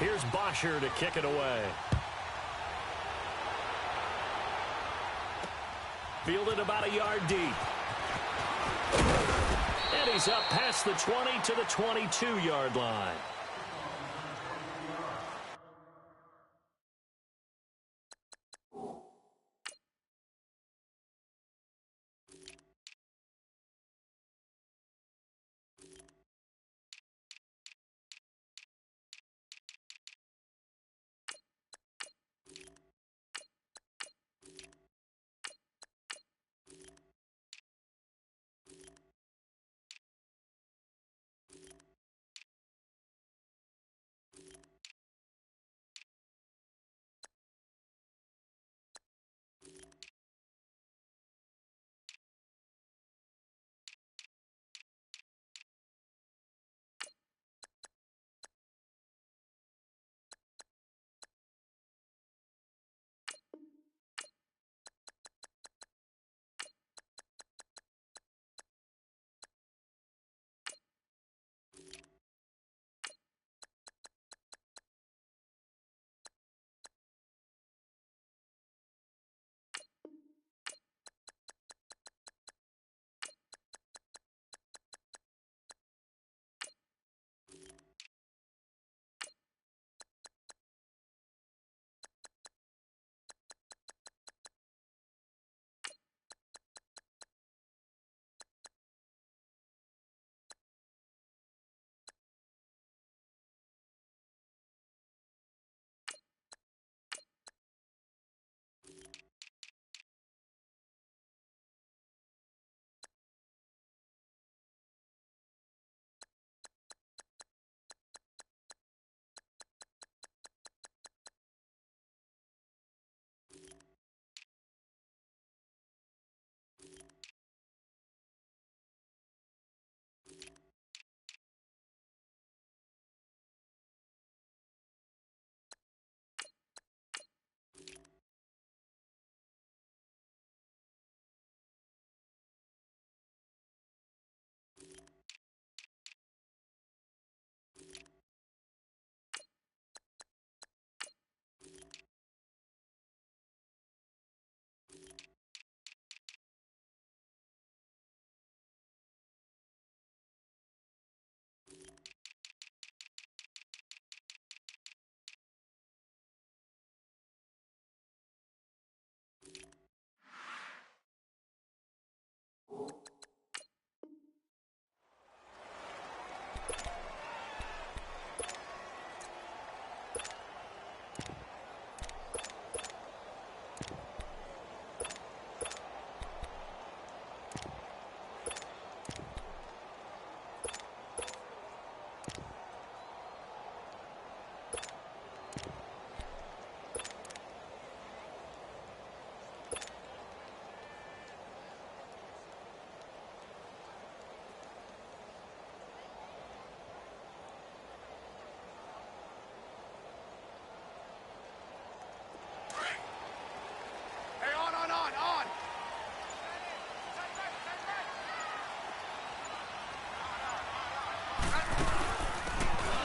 Here's Bosher to kick it away. Fielded about a yard deep. And he's up past the 20 to the 22-yard line.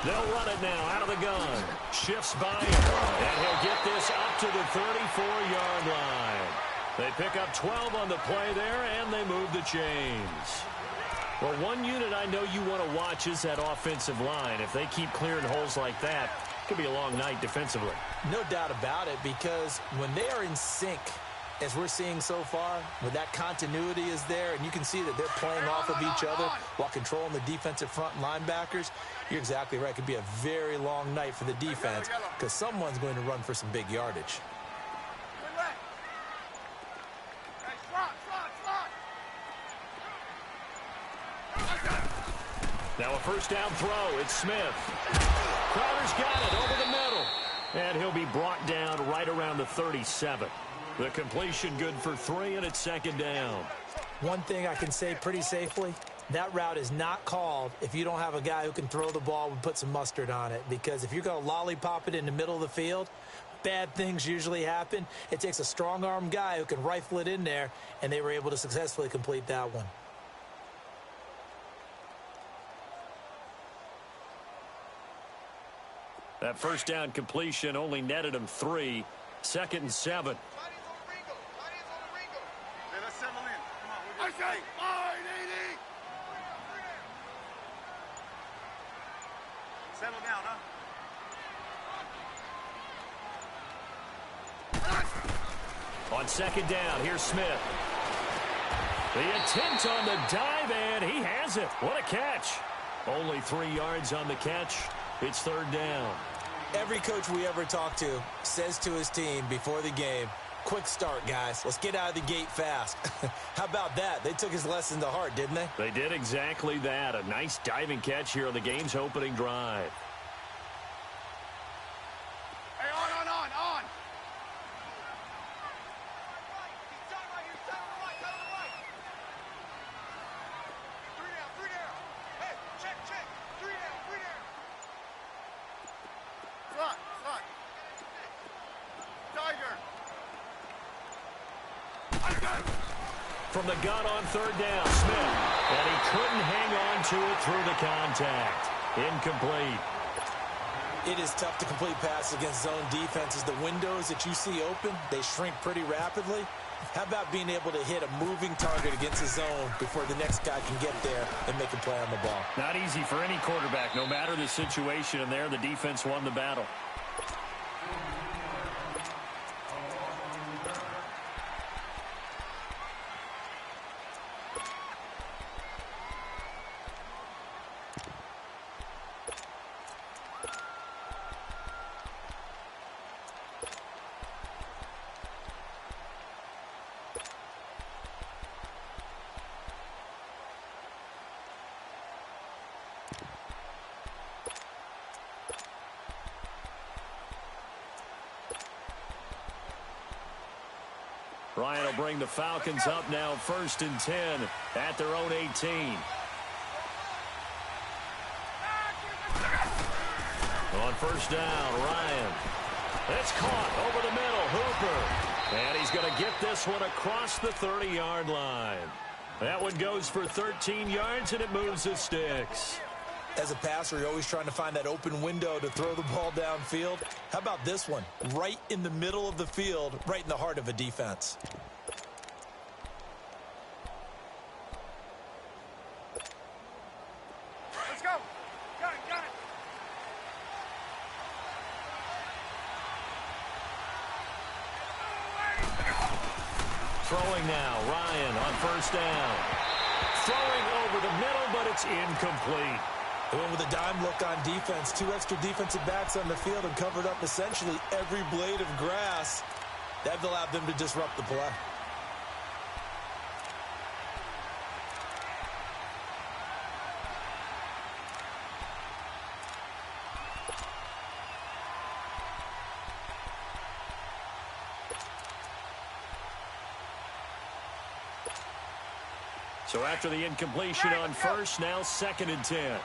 They'll run it now out of the gun. Shifts by him, and he'll get this up to the 34-yard line. They pick up 12 on the play there, and they move the chains. Well, one unit I know you want to watch is that offensive line. If they keep clearing holes like that, it could be a long night defensively. No doubt about it, because when they are in sync, as we're seeing so far, when that continuity is there, and you can see that they're playing off of each other while controlling the defensive front linebackers, you're exactly right. It could be a very long night for the defense because someone's going to run for some big yardage. Now a first down throw. It's Smith. Crowder's got it over the middle. And he'll be brought down right around the 37. The completion good for 3, and it's second down. One thing I can say pretty safely, that route is not called if you don't have a guy who can throw the ball and put some mustard on it. Because if you're going to lollipop it in the middle of the field, bad things usually happen. It takes a strong-arm guy who can rifle it in there, and they were able to successfully complete that one. That first down completion only netted him 3. 2nd and 7. Let's settle in. Come on, we're good. Settle down, huh? On 2nd down, here's Smith. The attempt on the dive, and he has it. What a catch. Only 3 yards on the catch. It's 3rd down. Every coach we ever talk to says to his team before the game, quick start, guys. Let's get out of the gate fast. How about that? They took his lesson to heart, didn't they? They did exactly that. A nice diving catch here on the game's opening drive. Hey, on. Three down. Hey, check. 3 down. Slot. Tiger. From the gun on 3rd down, Smith. And he couldn't hang on to it through the contact. Incomplete. It is tough to complete passes against zone defenses. The windows that you see open, they shrink pretty rapidly. How about being able to hit a moving target against a zone before the next guy can get there and make a play on the ball? Not easy for any quarterback, no matter the situation, and there the defense won the battle. Ryan will bring the Falcons up now 1st and 10 at their own 18. On 1st down, Ryan. It's caught over the middle. Hooper. And he's going to get this one across the 30-yard line. That one goes for 13 yards, and it moves the sticks. As a passer, you're always trying to find that open window to throw the ball downfield. How about this one? Right in the middle of the field, right in the heart of a defense. Let's go. Got it. Throwing now, Ryan on 1st down. Throwing over the middle, but it's incomplete. They went with a dime look on defense. 2 extra defensive backs on the field and covered up essentially every blade of grass. That allowed them to disrupt the play. So after the incompletion on 1st, now 2nd and 10. 20.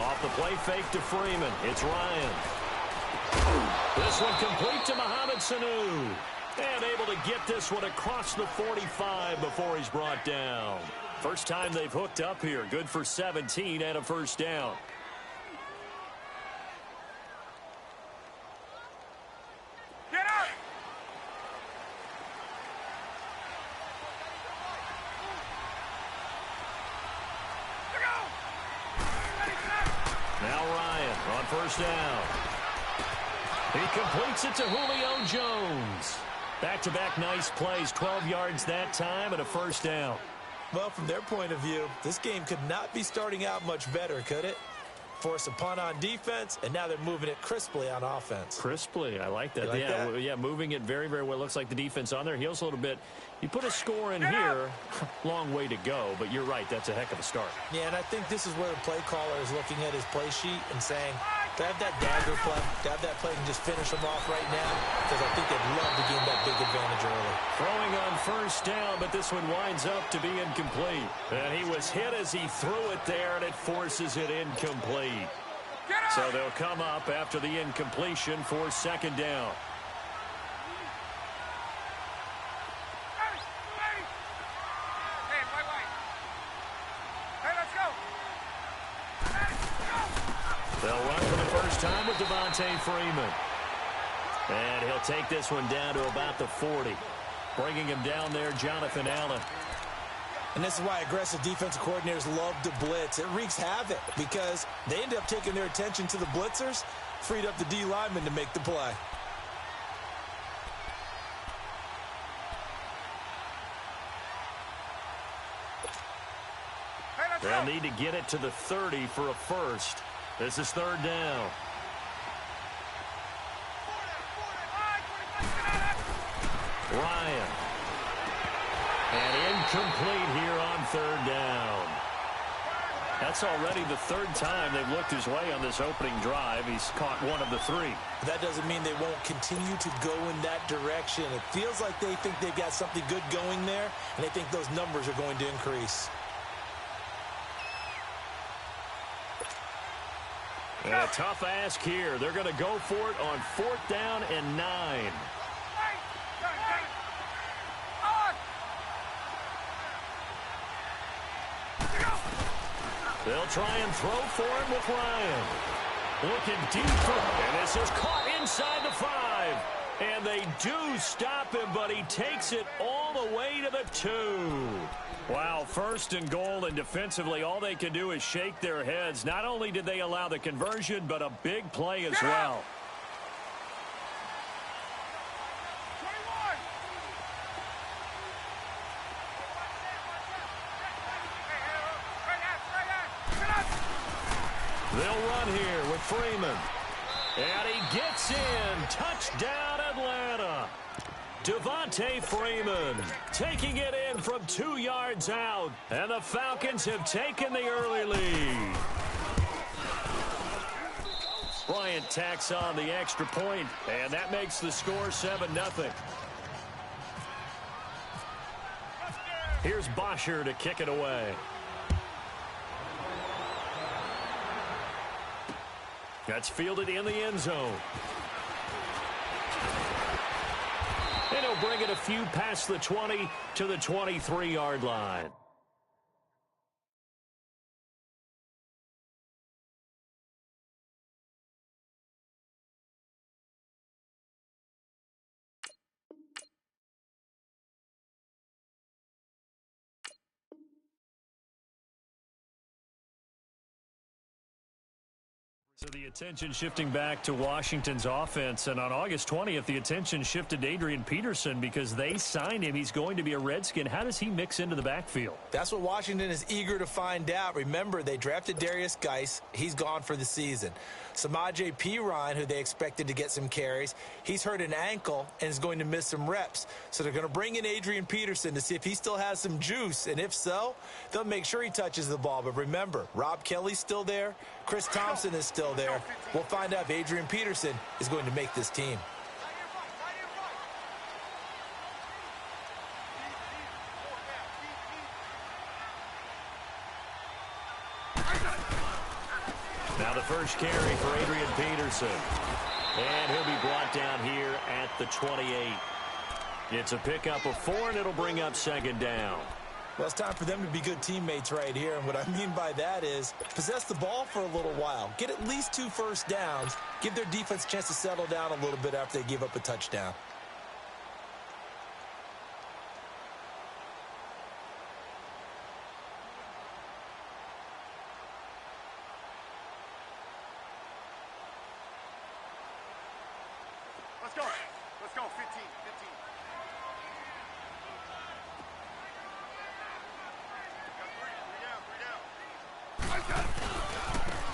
Off the play fake to Freeman. It's Ryan. This one complete to Mohamed Sanu. And able to get this one across the 45 before he's brought down. First time they've hooked up here. Good for 17 and a 1st down. Get up. Now Ryan on 1st down. He completes it to Julio Jones. Back-to-back nice plays, 12 yards that time and a 1st down. Well, from their point of view, this game could not be starting out much better, could it? Force a punt on defense, and now they're moving it crisply on offense. Crisply, I like that. Like that? Yeah, moving it very, very well. Looks like the defense on their heels a little bit. You put a score in here, long way to go, but you're right, that's a heck of a start. Yeah, and I think this is where the play caller is looking at his play sheet and saying, to have that dagger play, to have that play and just finish them off right now, because I think they'd love to gain that big advantage early. Throwing on 1st down, but this one winds up to be incomplete. And he was hit as he threw it there, and it forces it incomplete. So they'll come up after the incompletion for 2nd down. Hey, let's go. They'll run for the first time with Devontae Freeman. And he'll take this one down to about the 40. Bringing him down there, Jonathan Allen. And this is why aggressive defensive coordinators love to blitz. It wreaks havoc because they end up taking their attention to the blitzers, freed up the D lineman to make the play. They'll need to get it to the 30 for a first. This is third down. Ryan. And incomplete here on third down. That's already the third time they've looked his way on this opening drive. He's caught one of the three. That doesn't mean they won't continue to go in that direction. It feels like they think they've got something good going there, and they think those numbers are going to increase. And a tough ask here. They're going to go for it on 4th down and 9. They'll try and throw for him with Ryan. Looking deep, and this is caught inside the 5. And they do stop him, but he takes it all the way to the 2. Wow, 1st and goal, and defensively all they can do is shake their heads. Not only did they allow the conversion, but a big play as well. They'll run here with Freeman. And he gets in. Touchdown, Atlanta. Devontae Freeman taking it in from 2 yards out. And the Falcons have taken the early lead. Bryant tacks on the extra point, and that makes the score 7-0. Here's Bosher to kick it away. That's fielded in the end zone. And he'll bring it a few past the 20 to the 23-yard line. So the attention shifting back to Washington's offense, and on August 20th, the attention shifted to Adrian Peterson because they signed him. He's going to be a Redskin. How does he mix into the backfield? That's what Washington is eager to find out. Remember, they drafted Darius Geis. He's gone for the season. Samaje Perine, who they expected to get some carries, he's hurt an ankle and is going to miss some reps. So they're going to bring in Adrian Peterson to see if he still has some juice, and if so, they'll make sure he touches the ball. But remember, Rob Kelly's still there. Chris Thompson is still there. We'll find out if Adrian Peterson is going to make this team. Now the first carry for Adrian Peterson. And he'll be brought down here at the 28. It's a pickup of 4, and it'll bring up 2nd down. Well, it's time for them to be good teammates right here. And what I mean by that is possess the ball for a little while. Get at least 2 first downs. Give their defense a chance to settle down a little bit after they give up a touchdown. Let's go. Let's go. 15.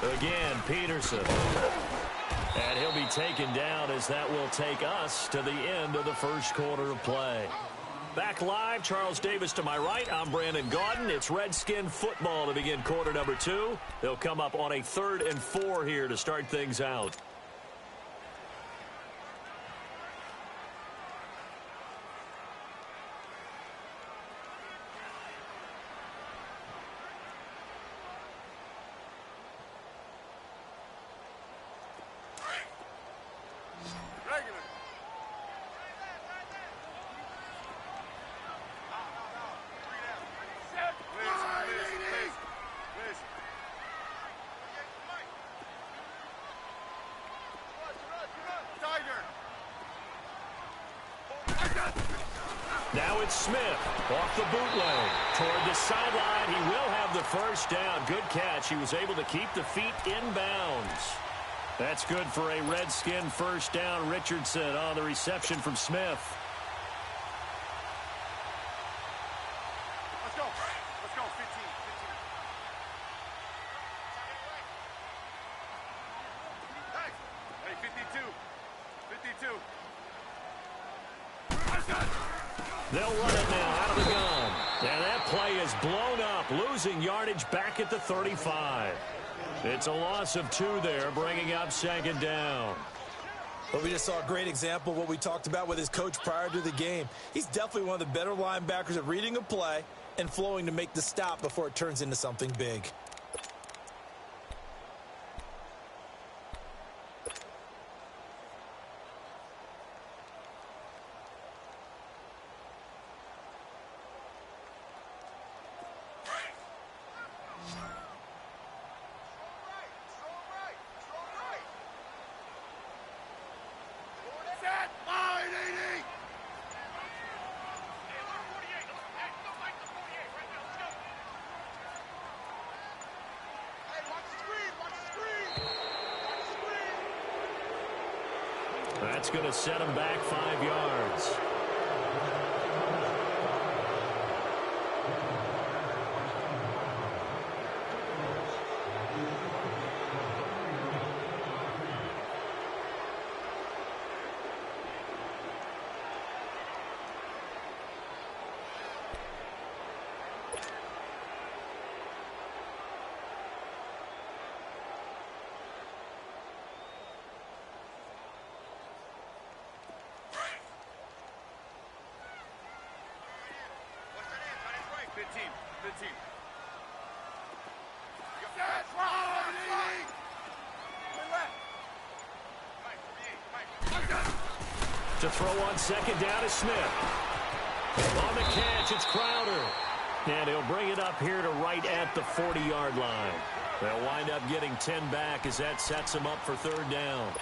Again, Peterson. And he'll be taken down as that will take us to the end of the first quarter of play. Back live, Charles Davis to my right. I'm Brandon Gaudin. It's Redskin football to begin quarter number 2. They'll come up on a 3rd and 4 here to start things out. Now it's Smith off the bootleg toward the sideline. He will have the first down. Good catch. He was able to keep the feet in bounds. That's good for a Redskin first down. Richardson on the reception from Smith. Let's go. Let's go. 15. Hey, 52. 52. They'll run it now out of the gun. And that play is blown up, losing yardage back at the 35. It's a loss of 2 there, bringing up second down. But we just saw a great example of what we talked about with his coach prior to the game. He's definitely one of the better linebackers at reading a play and flowing to make the stop before it turns into something big. That's going to set him back 5 yards. To throw on second down is Smith. On the catch, it's Crowder. And he'll bring it up here to right at the 40-yard line. They'll wind up getting 10 back as that sets them up for third down.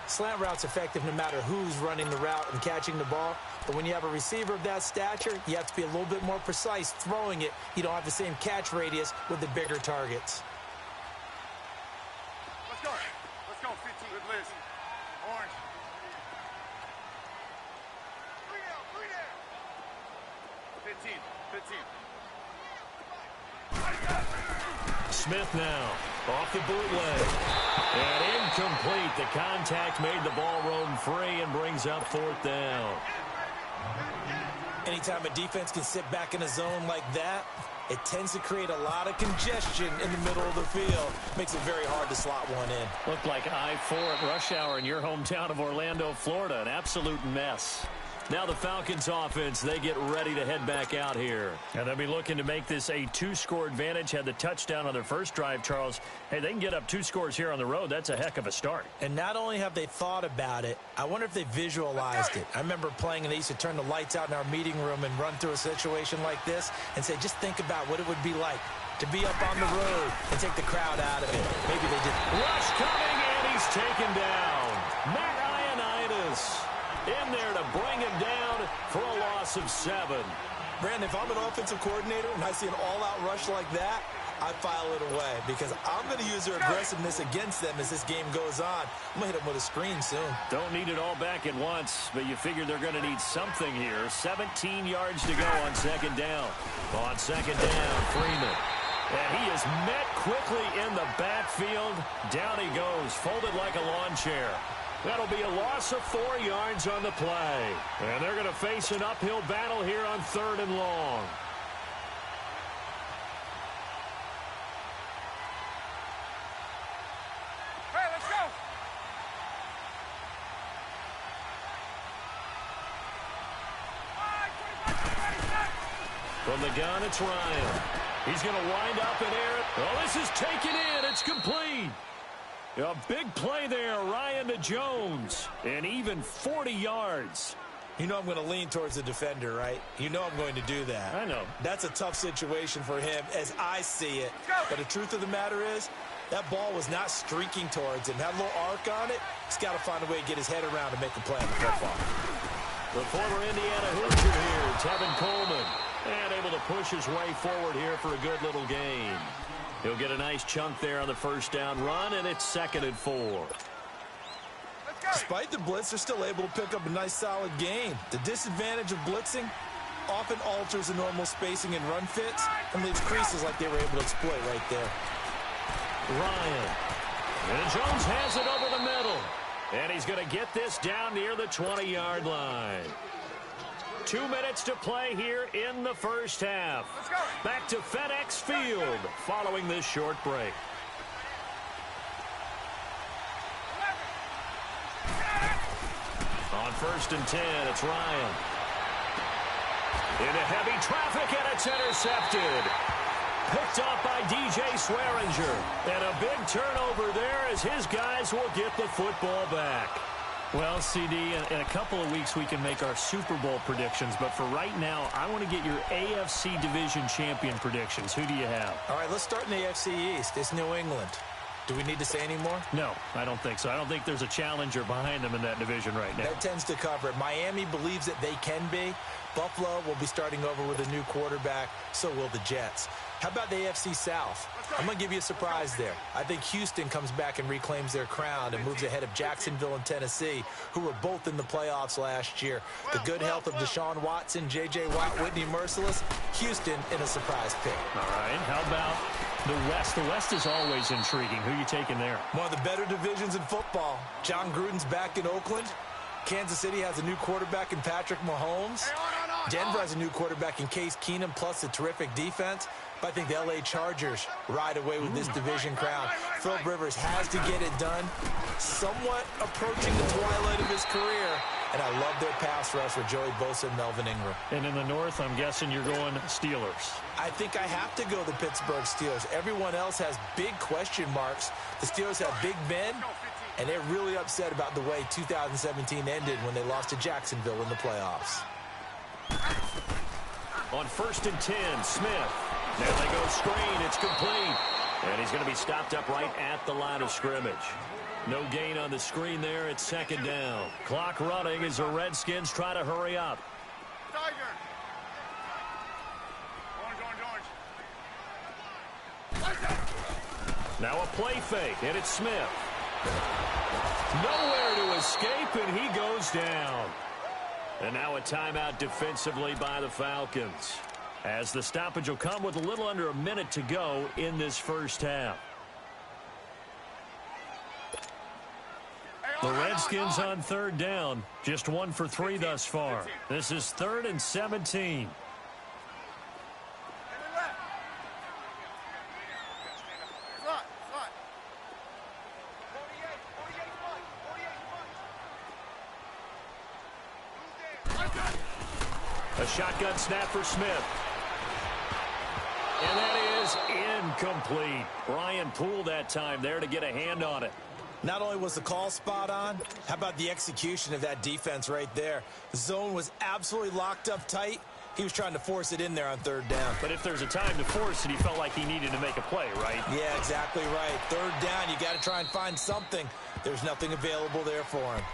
Slant route's effective no matter who's running the route and catching the ball. But when you have a receiver of that stature, you have to be a little bit more precise throwing it. You don't have the same catch radius with the bigger targets. Let's go. Let's go. 15 with Liz. Orange. 15. Smith now off the bootleg. And incomplete. The contact made the ball roam free and brings up fourth down. Anytime a defense can sit back in a zone like that, it tends to create a lot of congestion in the middle of the field. Makes it very hard to slot one in. Looked like I-4 at rush hour in your hometown of Orlando, Florida. An absolute mess. Now the Falcons offense, they get ready to head back out here. And they'll be looking to make this a 2-score advantage. Had the touchdown on their first drive, Charles. Hey, they can get up 2 scores here on the road. That's a heck of a start. And not only have they thought about it, I wonder if they visualized it. I remember playing and they used to turn the lights out in our meeting room and run through a situation like this and say, just think about what it would be like to be up on the road and take the crowd out of it. Maybe they did. Rush coming, and he's taken down. Matt Ioannidis in there to bring him down for a loss of 7. Brandon, if I'm an offensive coordinator and I see an all-out rush like that, I file it away because I'm going to use their aggressiveness against them as this game goes on. I'm going to hit them with a screen soon. Don't need it all back at once, but you figure they're going to need something here. 17 yards to go on second down. On second down, Freeman. And he is met quickly in the backfield. Down he goes, folded like a lawn chair. That'll be a loss of 4 yards on the play. And they're going to face an uphill battle here on 3rd and long. Hey, let's go. From the gun, it's Ryan. He's going to wind up in air. Oh, this is taken in. It's complete. A big play there, Ryan to Jones, and even 40 yards. You know I'm going to lean towards the defender, right? You know I'm going to do that. I know. That's a tough situation for him as I see it. But the truth of the matter is, that ball was not streaking towards him. Had a little arc on it. He's got to find a way to get his head around and make a play on the football. The former Indiana Hoosier here, Tevin Coleman, and able to push his way forward here for a good little gain. He'll get a nice chunk there on the first down run, and it's 2nd and 4. Despite the blitz, they're still able to pick up a nice solid gain. The disadvantage of blitzing often alters the normal spacing and run fits and leaves creases like they were able to exploit right there. Ryan. And Jones has it over the middle. And he's going to get this down near the 20-yard line. 2 minutes to play here in the first half. Back to FedEx Field following this short break. On 1st and 10, it's Ryan. Into heavy traffic, and it's intercepted. Picked off by DJ Swearinger. And a big turnover there as his guys will get the football back. Well, CD, in a couple of weeks we can make our Super Bowl predictions, but for right now, I want to get your AFC Division Champion predictions. Who do you have? All right, let's start in the AFC East. It's New England. Do we need to say any more? No, I don't think so. I don't think there's a challenger behind them in that division right now. That tends to cover it. Miami believes that they can be. Buffalo will be starting over with a new quarterback. So will the Jets. How about the AFC South? I'm going to give you a surprise there. I think Houston comes back and reclaims their crown and moves ahead of Jacksonville and Tennessee, who were both in the playoffs last year. The good health of Deshaun Watson, J.J. Watt, Whitney Merciless, Houston in a surprise pick. All right, how about the West? The West is always intriguing. Who are you taking there? One of the better divisions in football. John Gruden's back in Oakland. Kansas City has a new quarterback in Patrick Mahomes. Denver has a new quarterback in Case Keenum, plus a terrific defense. But I think the L.A. Chargers ride away with this division crown. Phil Rivers has to get it done. Somewhat approaching the twilight of his career. And I love their pass rush with Joey Bosa and Melvin Ingram. And in the North, I'm guessing you're going Steelers. I think I have to go the Pittsburgh Steelers. Everyone else has big question marks. The Steelers have Big Ben, and they're really upset about the way 2017 ended when they lost to Jacksonville in the playoffs. On 1st and 10, Smith. Now they go screen. It's complete. And he's going to be stopped up right at the line of scrimmage. No gain on the screen there. It's 2nd down. Clock running as the Redskins try to hurry up. Tiger. Orange. Now a play fake, and it's Smith. Nowhere to escape, and he goes down. And now a timeout defensively by the Falcons, as the stoppage will come with a little under a minute to go in this first half. The Redskins on 3rd down, just 1 for 3 thus far. This is 3rd and 17. A shotgun snap for Smith. And that is incomplete. Brian Poole that time there to get a hand on it. Not only was the call spot on, how about the execution of that defense right there? The zone was absolutely locked up tight. He was trying to force it in there on 3rd down. But if there's a time to force it, he felt like he needed to make a play, right? Yeah, exactly right. 3rd down, you got to try and find something. There's nothing available there for him.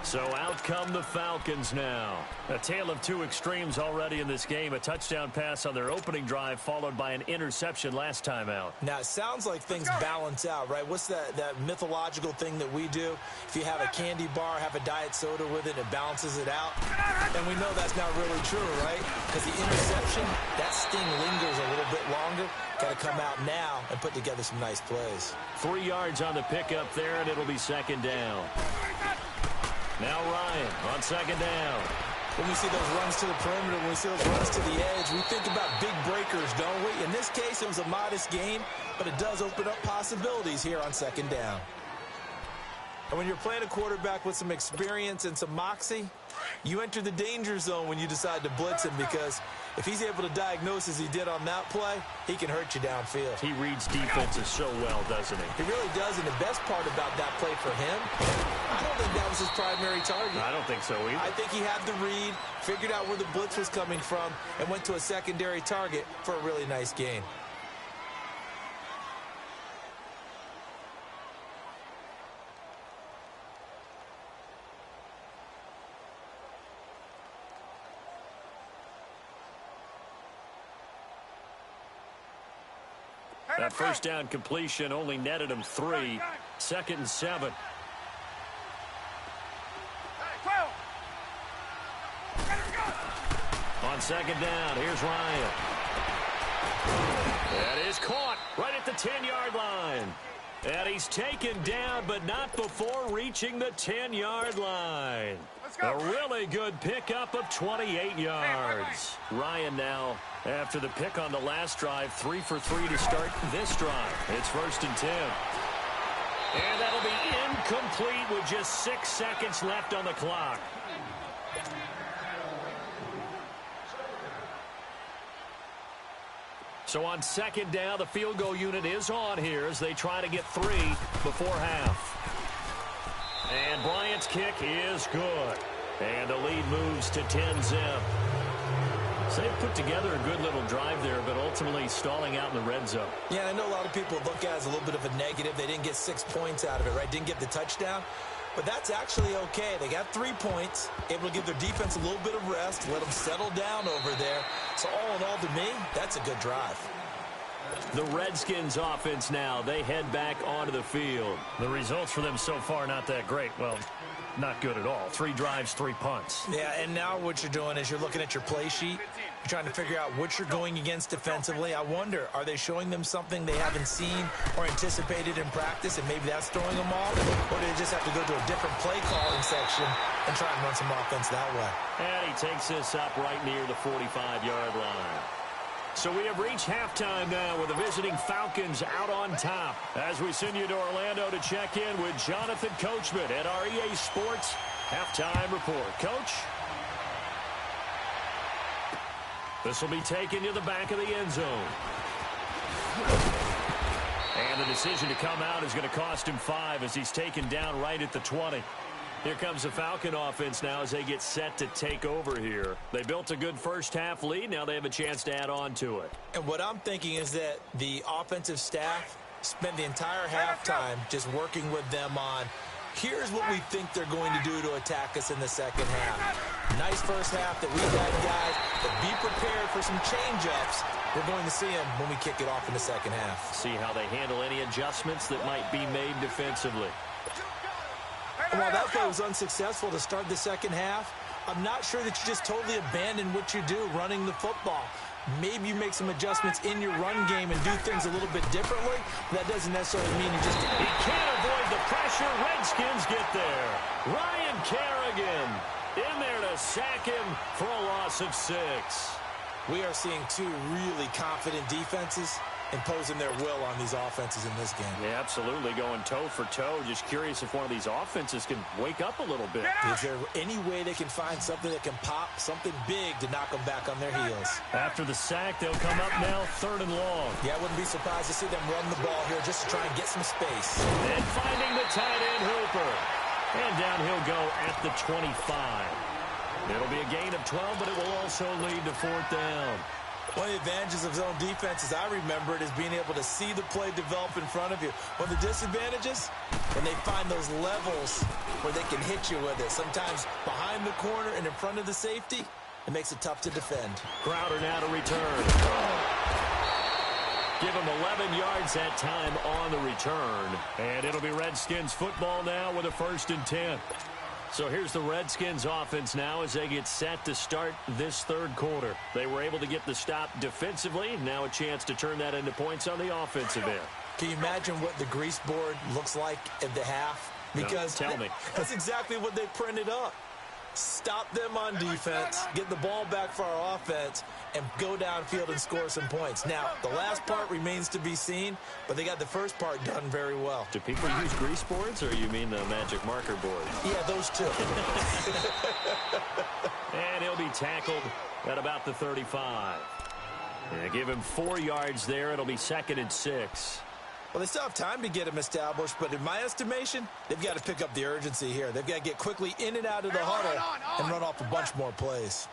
So out come the Falcons now. A tale of two extremes already in this game. A touchdown pass on their opening drive followed by an interception last time out. Now, it sounds like things balance out, right? What's that mythological thing that we do? If you have a candy bar, have a diet soda with it, it balances it out. And we know that's not really true, right? Because the interception, that sting lingers a little bit longer. Got to come out now and put together some nice plays. 3 yards on the pickup there, and it'll be 2nd down. Now Ryan on 2nd down. When we see those runs to the perimeter, when we see those runs to the edge, we think about big breakers, don't we? In this case, it was a modest gain, but it does open up possibilities here on 2nd down. And when you're playing a quarterback with some experience and some moxie, you enter the danger zone when you decide to blitz him, because if he's able to diagnose as he did on that play, he can hurt you downfield. He reads defenses so well, doesn't he? He really does, and the best part about that play for him, I don't think that was his primary target. I don't think so either. I think he had the read, figured out where the blitz was coming from, and went to a secondary target for a really nice gain. That first down completion only netted him 3. 2nd and 7. On 2nd down, here's Ryan. That is caught right at the 10-yard line. And he's taken down, but not before reaching the 10-yard line. A really good pickup of 28 yards. Ryan now, after the pick on the last drive, 3 for 3 to start this drive. It's 1st and 10. And that'll be incomplete with just 6 seconds left on the clock. So on 2nd down, the field goal unit is on here as they try to get 3 before half. And Bryant's kick is good. And the lead moves to 10-zip. So they put together a good little drive there, but ultimately stalling out in the red zone. Yeah, I know a lot of people look at it as a little bit of a negative. They didn't get 6 points out of it, right? Didn't get the touchdown. But that's actually okay. They got 3 points, able to give their defense a little bit of rest, let them settle down over there. So all in all, to me, that's a good drive. The Redskins offense now, they head back onto the field. The results for them so far not that great. Well, not good at all. 3 drives, 3 punts. Yeah, and now what you're doing is you're looking at your play sheet. You're trying to figure out what you're going against defensively. I wonder, are they showing them something they haven't seen or anticipated in practice, and maybe that's throwing them off? Or do they just have to go to a different play calling section and try and run some offense that way? And he takes this up right near the 45-yard line. So we have reached halftime now with the visiting Falcons out on top. As we send you to Orlando to check in with Jonathan Coachman at our EA Sports Halftime Report. Coach? This will be taken to the back of the end zone. And the decision to come out is going to cost him 5 as he's taken down right at the 20. Here comes the Falcon offense now as they get set to take over here. They built a good first-half lead. Now they have a chance to add on to it. And what I'm thinking is that the offensive staff spent the entire halftime just working with them on, here's what we think they're going to do to attack us in the second half. Nice first half that we've had, guys, but be prepared for some change-ups. We're going to see them when we kick it off in the second half. See how they handle any adjustments that might be made defensively. And while that play was unsuccessful to start the second half, I'm not sure that you just totally abandon what you do running the football. Maybe you make some adjustments in your run game and do things a little bit differently. That doesn't necessarily mean you just... He can't avoid the pressure. Redskins get there. Ryan Kerrigan in there to sack him for a loss of 6. We are seeing 2 really confident defenses imposing their will on these offenses in this game. Yeah, absolutely, going toe for toe. Just curious if one of these offenses can wake up a little bit. Is there any way they can find something that can pop, something big to knock them back on their heels? After the sack, they'll come up now 3rd and long. Yeah, I wouldn't be surprised to see them run the ball here just to try and get some space. And finding the tight end Hooper. And down he'll go at the 25. It'll be a gain of 12, but it will also lead to 4th down. One of the advantages of zone defense, as I remember it, is being able to see the play develop in front of you. One of the disadvantages, when they find those levels where they can hit you with it, sometimes behind the corner and in front of the safety, it makes it tough to defend. Crowder now to return. Give him 11 yards that time on the return. And it'll be Redskins football now with a 1st and 10. So here's the Redskins offense now as they get set to start this 3rd quarter. They were able to get the stop defensively. Now a chance to turn that into points on the offensive end. Can you imagine what the grease board looks like at the half? Because no, tell me. That's exactly what they printed up. Stop them on defense, get the ball back for our offense, and go downfield and score some points. Now, the last part remains to be seen, but they got the first part done very well. Do people use grease boards, or you mean the magic marker board? Yeah, those two. And he'll be tackled at about the 35. And give him 4 yards there. It'll be 2nd and 6. Well, they still have time to get him established, but in my estimation, they've got to pick up the urgency here. They've got to get quickly in and out of the huddle and run off a bunch more plays.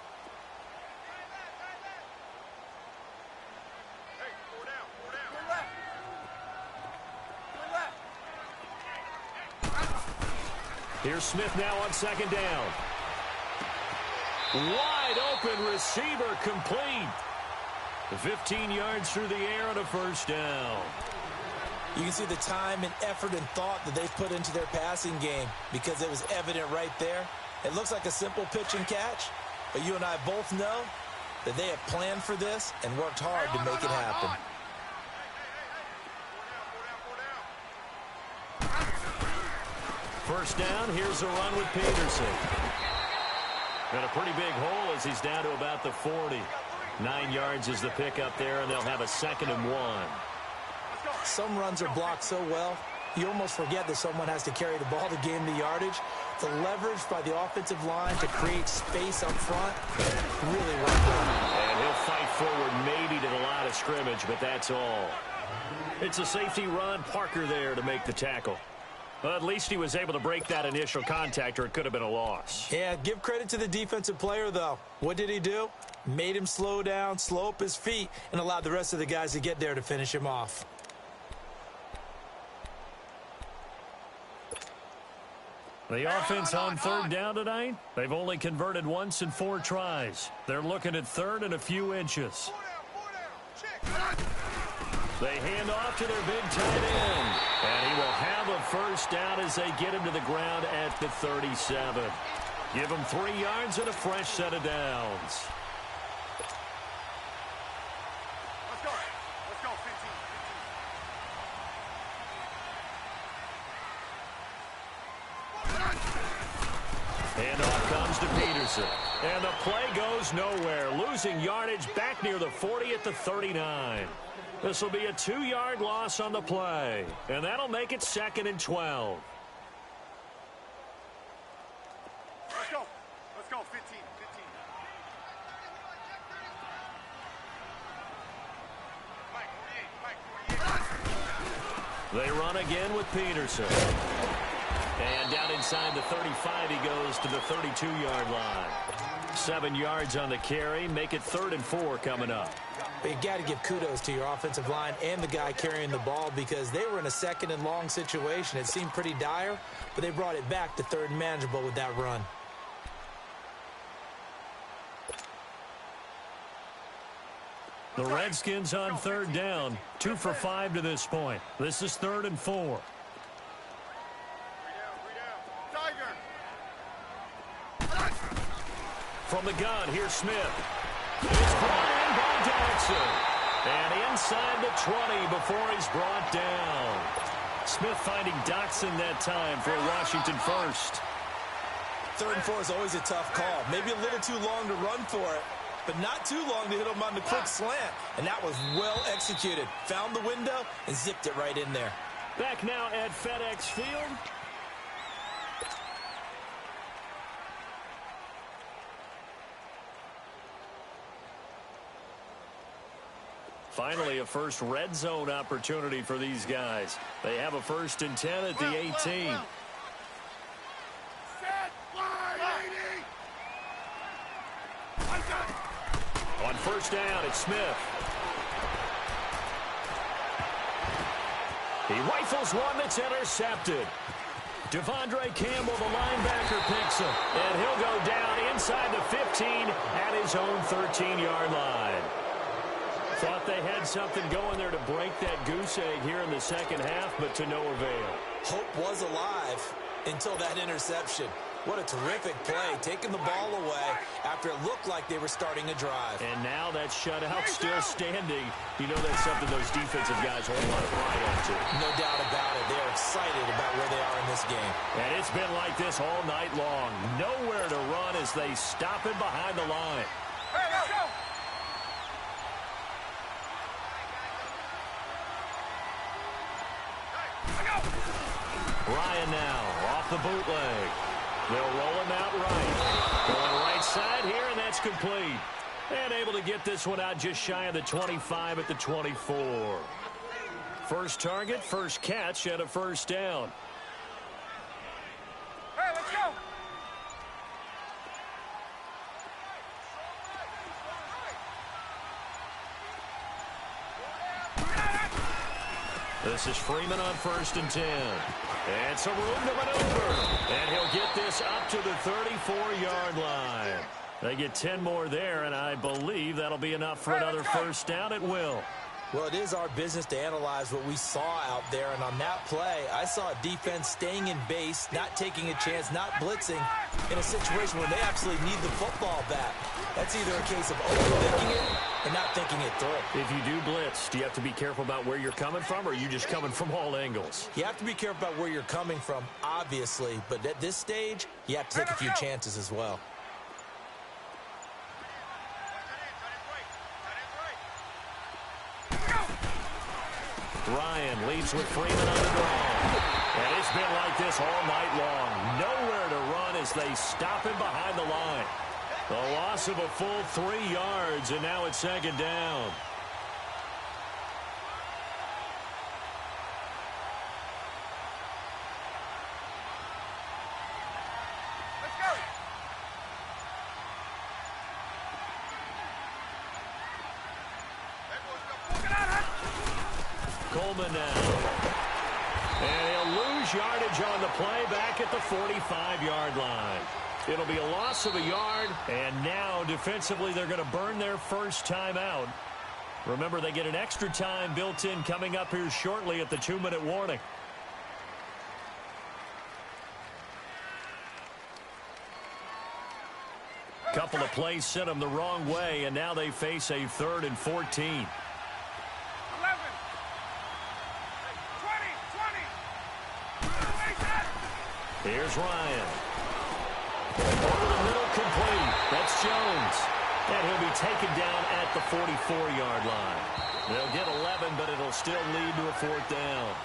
Here's Smith now on 2nd down. Wide open receiver complete. 15 yards through the air and a first down. You can see the time and effort and thought that they've put into their passing game because it was evident right there. It looks like a simple pitch and catch, but you and I both know that they have planned for this and worked hard to make it happen. First down, here's a run with Peterson. Got a pretty big hole as he's down to about the 40. 9 yards is the pickup there, and they'll have a 2nd and 1. Some runs are blocked so well, you almost forget that someone has to carry the ball to gain the yardage. The leverage by the offensive line to create space up front really worked well. And he'll fight forward maybe to the line of scrimmage, but that's all. It's a safety run. Parker there to make the tackle. Well, at least he was able to break that initial contact, or it could have been a loss. Yeah, give credit to the defensive player, though. What did he do? Made him slow down, slow up his feet, and allowed the rest of the guys to get there to finish him off. The offense on 3rd down tonight, they've only converted once in 4 tries. They're looking at 3rd and a few inches. They hand off to their big tight end. And he will have a first down as they get him to the ground at the 37. Give him 3 yards and a fresh set of downs. Let's go. Let's go, 15. Handoff comes to Peterson. And the play goes nowhere. Losing yardage back near the 40 at the 39. This will be a 2-yard loss on the play. And that'll make it 2nd and 12. Let's go. Let's go, 15. Mike, 48. They run again with Peterson. And down inside the 35, he goes to the 32-yard line. 7 yards on the carry. Make it 3rd and 4 coming up. But you got to give kudos to your offensive line and the guy carrying the ball because they were in a 2nd and long situation. It seemed pretty dire, but they brought it back to 3rd and manageable with that run. The Redskins on 3rd down. 2 for 5 to this point. This is 3rd and 4. From the gun, here's Smith. It's brought in by Jackson. And inside the 20 before he's brought down. Smith finding Doxson that time for a Washington first. 3rd and 4 is always a tough call. Maybe a little too long to run for it, but not too long to hit him on the quick slant. And that was well executed. Found the window and zipped it right in there. Back now at FedEx Field. Finally, a first red zone opportunity for these guys. They have a 1st and 10 at the 18. On 1st down, it's Smith. He rifles one that's intercepted. Devondre Campbell, the linebacker, picks him. And he'll go down inside the 15 at his own 13-yard line. Thought they had something going there to break that goose egg here in the 2nd half, but to no avail. Hope was alive until that interception. What a terrific play, taking the ball away after it looked like they were starting a drive. And now that shutout still standing. You know that's something those defensive guys hold a lot of pride onto. No doubt about it. They're excited about where they are in this game. And it's been like this all night long. Nowhere to run as they stop him behind the line. Hey, let's go. Ryan now off the bootleg. They'll roll him out right. Going right side here, and that's complete. And able to get this one out just shy of the 25 at the 24. First target, first catch, and a first down. Hey, let's go. This is Freeman on 1st and 10. And some room to maneuver. And he'll get this up to the 34-yard line. They get 10 more there, and I believe that'll be enough for another first down. It will. Well, it is our business to analyze what we saw out there, and on that play, I saw a defense staying in base, not taking a chance, not blitzing, in a situation where they absolutely need the football back. That's either a case of overthinking it and not thinking it through. If you do blitz, do you have to be careful about where you're coming from, or are you just coming from all angles? You have to be careful about where you're coming from, obviously, but at this stage, you have to take a few chances as well. Ryan leads with Freeman on the draw. And it's been like this all night long. Nowhere to run as they stop him behind the line. The loss of a full 3 yards, and now it's second down. Coleman now. And he'll lose yardage on the play back at the 45-yard line. It'll be a loss of a yard, and now defensively they're going to burn their first time out. Remember, they get an extra time built in coming up here shortly at the 2-minute warning. Couple of plays sent them the wrong way, and now they face a 3rd and 14. Here's Ryan. Over the middle, complete. That's Jones. And he'll be taken down at the 44-yard line. They'll get 11, but it'll still lead to a 4th down.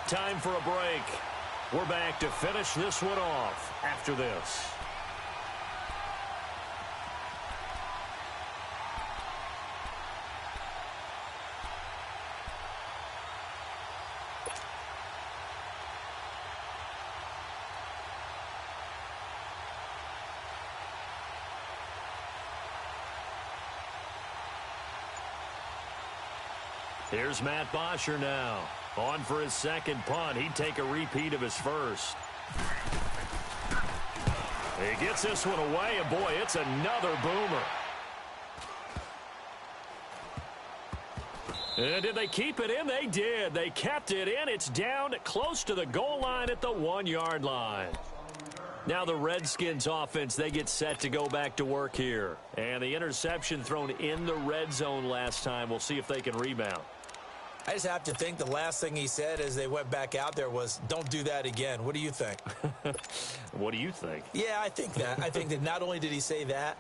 Time for a break. We're back to finish this one off after this. Here's Matt Bosher now. On for his second punt. He'd take a repeat of his first. He gets this one away, and boy, it's another boomer. And did they keep it in? They did. They kept it in. It's down close to the goal line at the 1-yard line. Now the Redskins offense, they get set to go back to work here. And the interception thrown in the red zone last time. We'll see if they can rebound. I just have to think the last thing he said as they went back out there was, don't do that again. What do you think? What do you think? Yeah, I think that. I think that not only did he say that,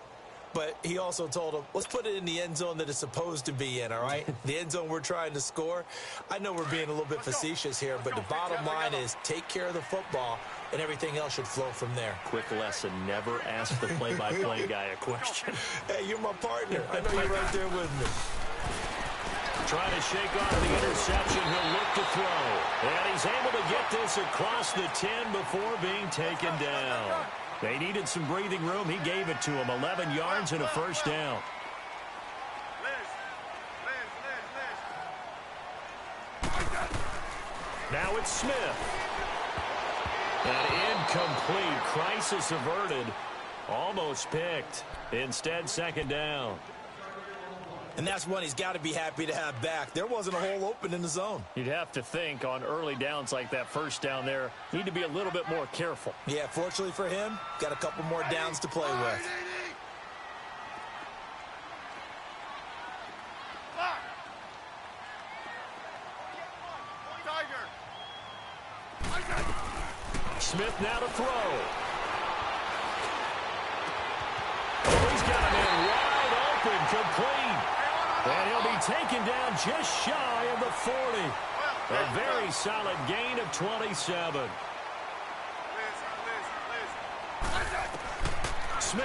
but he also told him, let's put it in the end zone that it's supposed to be in, all right? The end zone we're trying to score. I know we're being a little bit facetious here, but the bottom line is take care of the football, and everything else should flow from there. Quick lesson, never ask the play-by-play guy a question. Hey, you're my partner. I know you're right there with me. Trying to shake off the interception. He'll look to throw. And he's able to get this across the 10 before being taken down. They needed some breathing room. He gave it to him. 11 yards and a first down. Now it's Smith. An incomplete. Crisis averted. Almost picked. Instead, second down. And that's one he's got to be happy to have back. There wasn't a hole open in the zone. You'd have to think on early downs like that first down there, need to be a little bit more careful. Yeah, fortunately for him, got a couple more downs to play with. Smith now to throw. Oh, he's got him in wide open, complete. And he'll be taken down just shy of the 40. A very solid gain of 27. Smith.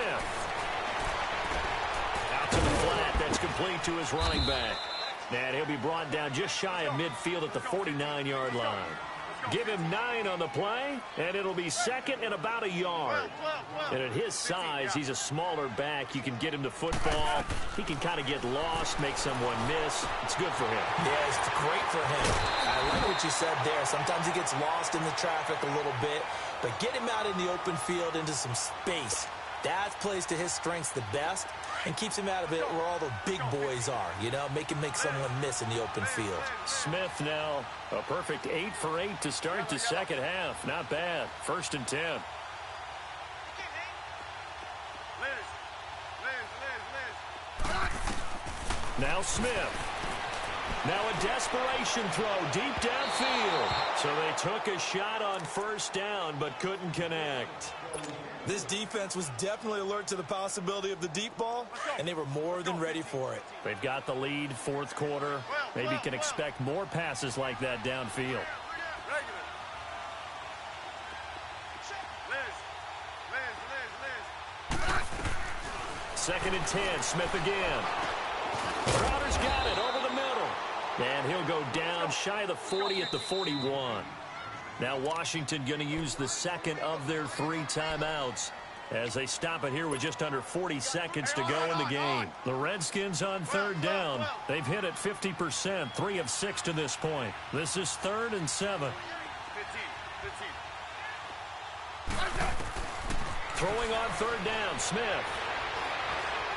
Out to the flat. That's complete to his running back. And he'll be brought down just shy of midfield at the 49-yard line. Give him 9 on the play, and it'll be second and about a yard. And at his size, he's a smaller back. You can get him to football. He can kind of get lost, make someone miss. It's good for him. Yeah, it's great for him. I like what you said there. Sometimes he gets lost in the traffic a little bit. But get him out in the open field into some space. That plays to his strengths the best and keeps him out of it where all the big boys are, you know, make someone miss in the open field. Smith now a perfect 8 for 8 to start the second half. Not bad. 1st and 10. Now Smith. Now a desperation throw deep downfield. So they took a shot on 1st down but couldn't connect. This defense was definitely alert to the possibility of the deep ball, and they were more than ready for it. They've got the lead, 4th quarter. Maybe can expect more passes like that downfield. 2nd and 10, Smith again. Crowder's got it over the middle. And he'll go down shy of the 40 at the 41. Now Washington going to use the second of their 3 timeouts as they stop it here with just under 40 seconds to go in the game. The Redskins on 3rd down. They've hit it 50%, 3 of 6 to this point. This is 3rd and 7. Throwing on 3rd down, Smith.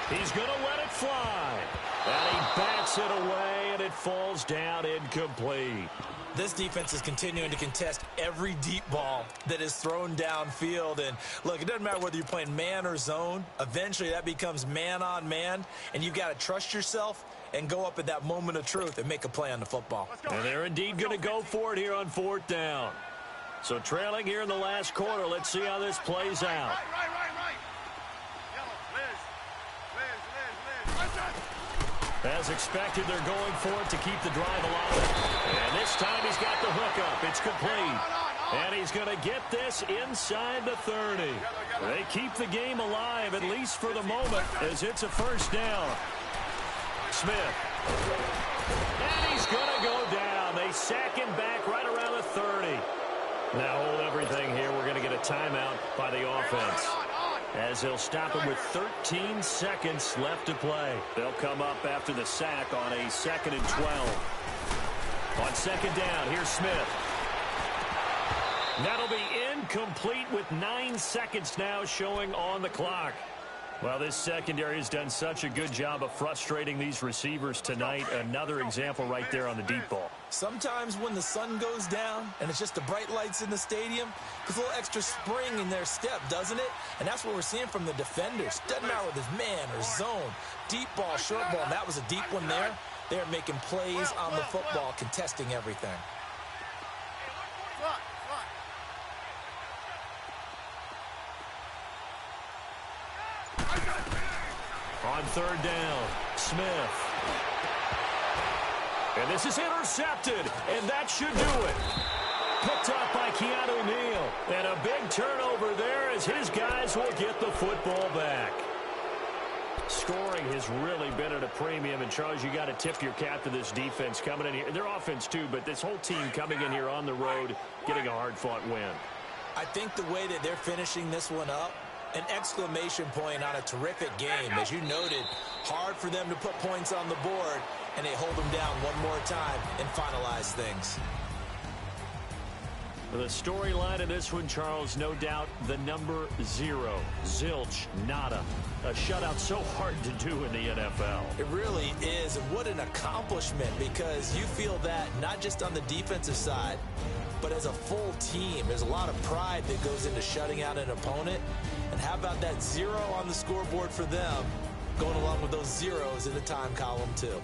He's going to let it fly. And he bats it away, and it falls down incomplete. This defense is continuing to contest every deep ball that is thrown downfield. And, look, it doesn't matter whether you're playing man or zone. Eventually, that becomes man-on-man, and you've got to trust yourself and go up at that moment of truth and make a play on the football. And they're indeed going to go for it here on 4th down. So trailing here in the last quarter, let's see how this plays out. As expected, they're going for it to keep the drive alive. And this time he's got the hookup. It's complete. And he's going to get this inside the 30. They keep the game alive, at least for the moment, as it's a 1st down. Smith. And he's going to go down. They sack him back right around the 30. Now hold everything here. We're going to get a timeout by the offense, as they'll stop it with 13 seconds left to play. They'll come up after the sack on a 2nd and 12. On 2nd down, here's Smith. That'll be incomplete with 9 seconds now showing on the clock. Well, this secondary has done such a good job of frustrating these receivers tonight. Another example right there on the deep ball. Sometimes when the sun goes down and it's just the bright lights in the stadium, there's a little extra spring in their step, doesn't it? And that's what we're seeing from the defenders. Doesn't matter whether it's man or zone, deep ball, short ball. And that was a deep one there. They're making plays on the football, contesting everything. On 3rd down, Smith. And this is intercepted, and that should do it. Picked up by Keanu Neal. And a big turnover there as his guys will get the football back. Scoring has really been at a premium, and Charles, you got to tip your cap to this defense coming in here. Their offense too, but this whole team coming in here on the road, getting a hard-fought win. I think the way that they're finishing this one up, an exclamation point on a terrific game. As you noted, hard for them to put points on the board, and they hold them down one more time and finalize things. The storyline of this one, Charles, no doubt the number 0, zilch, nada. A shutout so hard to do in the NFL. It really is, and what an accomplishment, because you feel that not just on the defensive side, but as a full team. There's a lot of pride that goes into shutting out an opponent. And how about that 0 on the scoreboard for them, going along with those zeros in the time column too.